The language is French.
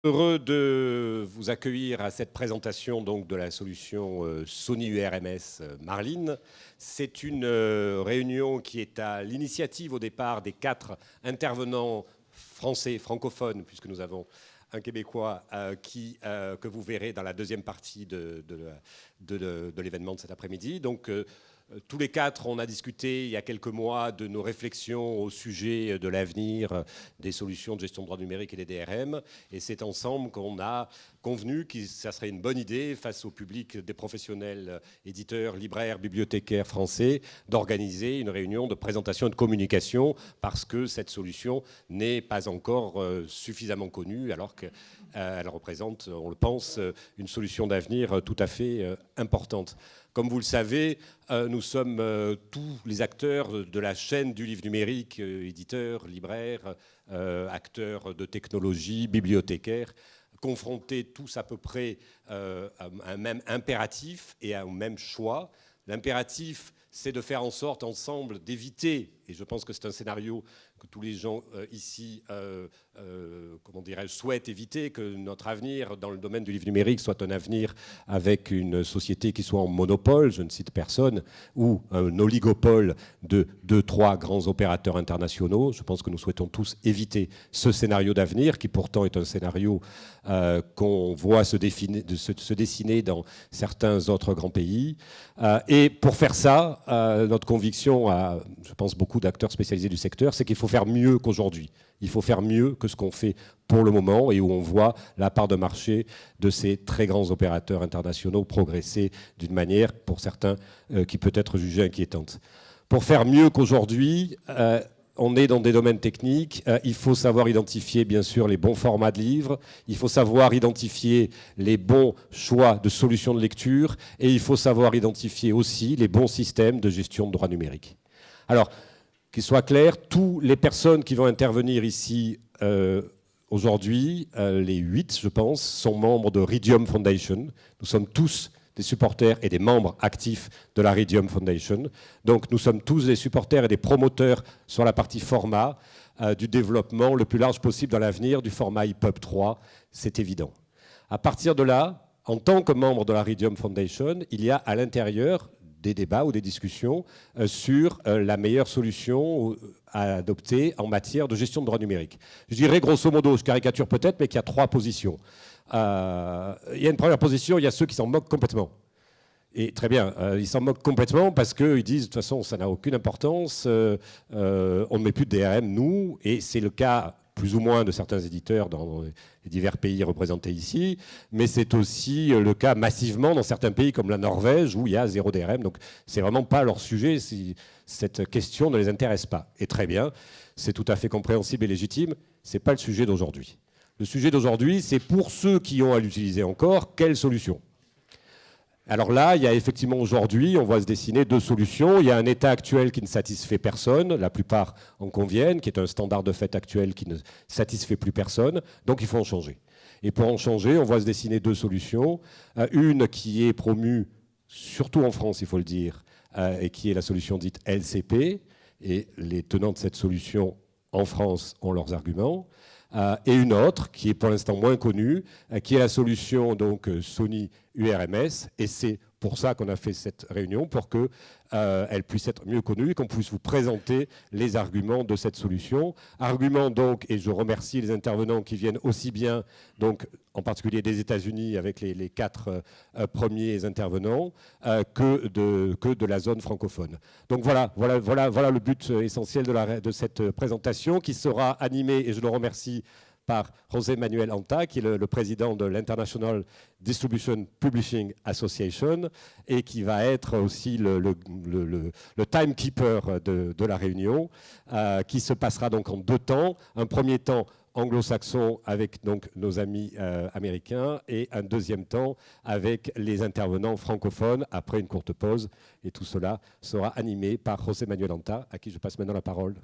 Heureux de vous accueillir à cette présentation donc, de la solution Sony URMS Marlin. C'est une réunion qui est à l'initiative au départ des 4 intervenants français, francophones, puisque nous avons un Québécois que vous verrez dans la deuxième partie de l'événement de cet après-midi. Donc, tous les 4, on a discuté il y a quelques mois de nos réflexions au sujet de l'avenir des solutions de gestion de droits numériques et des DRM. Et c'est ensemble qu'on a convenu que ça serait une bonne idée, face au public des professionnels, éditeurs, libraires, bibliothécaires français, d'organiser une réunion de présentation et de communication, parce que cette solution n'est pas encore suffisamment connue, alors qu'elle représente, on le pense, une solution d'avenir tout à fait importante. Comme vous le savez, nous sommes tous les acteurs de la chaîne du livre numérique, éditeurs, libraires, acteurs de technologie, bibliothécaires, confrontés tous à peu près à un même impératif et à un même choix. L'impératif, c'est de faire en sorte ensemble d'éviter, et je pense que c'est un scénario que tous les gens ici comment dirais-je, souhaitent éviter, que notre avenir dans le domaine du livre numérique soit un avenir avec une société qui soit en monopole, je ne cite personne, ou un oligopole de 2-3 grands opérateurs internationaux. Je pense que nous souhaitons tous éviter ce scénario d'avenir, qui pourtant est un scénario qu'on voit se dessiner dans certains autres grands pays. Et pour faire ça, notre conviction, je pense beaucoup d'acteurs spécialisés du secteur, c'est qu'il faut faire mieux qu'aujourd'hui. Il faut faire mieux que ce qu'on fait pour le moment et où on voit la part de marché de ces très grands opérateurs internationaux progresser d'une manière, pour certains, qui peut être jugée inquiétante. Pour faire mieux qu'aujourd'hui, on est dans des domaines techniques. Il faut savoir identifier, bien sûr, les bons formats de livres. Il faut savoir identifier les bons choix de solutions de lecture. Et il faut savoir identifier aussi les bons systèmes de gestion de droits numériques. Alors, qu'il soit clair, toutes les personnes qui vont intervenir ici aujourd'hui, les 8, je pense, sont membres de Ridium Foundation. Nous sommes tous des supporters et des membres actifs de la Ridium Foundation. Donc nous sommes tous des supporters et des promoteurs sur la partie format du développement le plus large possible dans l'avenir du format EPUB 3, c'est évident. À partir de là, en tant que membre de la Ridium Foundation, il y a à l'intérieur des débats ou des discussions sur la meilleure solution à adopter en matière de gestion de droits numériques. Je dirais grosso modo, je caricature peut-être, mais qu'il y a 3 positions. Il y a une première position, il y a ceux qui s'en moquent complètement. Et très bien, ils s'en moquent complètement parce qu'ils disent de toute façon ça n'a aucune importance, on ne met plus de DRM nous, et c'est le cas plus ou moins de certains éditeurs dans les divers pays représentés ici, mais c'est aussi le cas massivement dans certains pays comme la Norvège où il y a 0 DRM, donc c'est vraiment pas leur sujet, cette question ne les intéresse pas. Et très bien, c'est tout à fait compréhensible et légitime, c'est pas le sujet d'aujourd'hui. Le sujet d'aujourd'hui, c'est pour ceux qui ont à l'utiliser encore, quelle solution ? Alors là, il y a effectivement aujourd'hui, on voit se dessiner 2 solutions. Il y a un état actuel qui ne satisfait personne, la plupart en conviennent, qui est un standard de fait actuel qui ne satisfait plus personne, donc il faut en changer. Et pour en changer, on voit se dessiner 2 solutions. Une qui est promue, surtout en France, il faut le dire, et qui est la solution dite LCP, et les tenants de cette solution en France ont leurs arguments. Et une autre, qui est pour l'instant moins connue, qui est la solution donc, Sony URMS. Et c'est pour ça qu'on a fait cette réunion, pour qu'elle puisse être mieux connue et qu'on puisse vous présenter les arguments de cette solution. Arguments donc, et je remercie les intervenants qui viennent aussi bien, donc, en particulier des États-Unis avec les 4 premiers intervenants, que de la zone francophone. Donc voilà le but essentiel de cette présentation qui sera animée, et je le remercie, par José Manuel Anta, qui est le président de l'International Distribution Publishing Association et qui va être aussi le timekeeper de la réunion, qui se passera donc en 2 temps. Un premier temps anglo-saxon avec donc, nos amis américains et un deuxième temps avec les intervenants francophones après une courte pause. Et tout cela sera animé par José Manuel Anta, à qui je passe maintenant la parole.